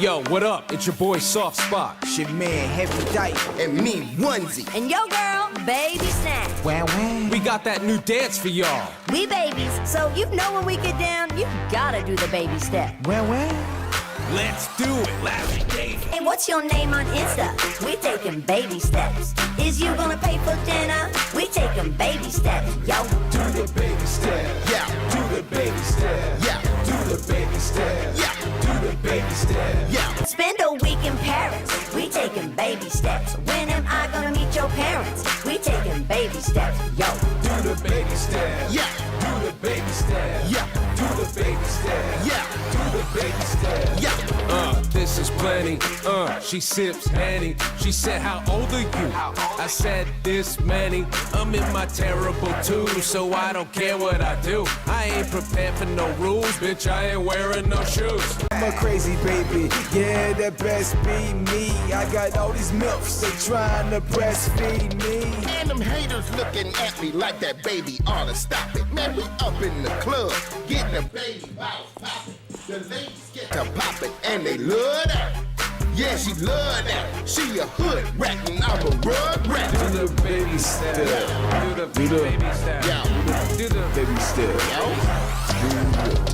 Yo, what up? It's your boy Soft Spot. Shit, man, Heavy Dyke. And me, Onesie. And yo girl, Baby Snack. Wow, wow. We got that new dance for y'all. We babies, so you know when we get down, you gotta do the baby step. Well, well. Let's do it, Larry David. Hey, what's your name on Insta? We taking baby steps. Is you gonna pay for dinner? We taking baby steps, yo. Do the baby step. Yeah. Do the baby step. Yeah. Do the baby step. Yeah. Do the baby step. Yeah. Spend a week in Paris. We taking baby steps. When am I gonna meet your parents? We taking baby steps, yo. Do the baby step. Yeah. Do the baby step. Yeah. Do the baby step. Yeah. Do the baby step. Yeah. This is plenty. She sips Henny. She said, how old are you? I said, this many. I'm in my terrible twos, so I don't care what I do. I ain't prepared for no rules, bitch. I ain't wearing no shoes. I'm a crazy baby, yeah, that best be me. I got all these milfs, they trying to breastfeed me. And them haters looking at me like that baby ought to stop it. Man, we up in the club, getting a baby bounce poppin'. The ladies get to poppin' and they love that. Yeah, she love that. She a hood rat and I'm a rug rat. Do the baby step. Do the baby step. Yeah. Do the Baby step. Yo. Do the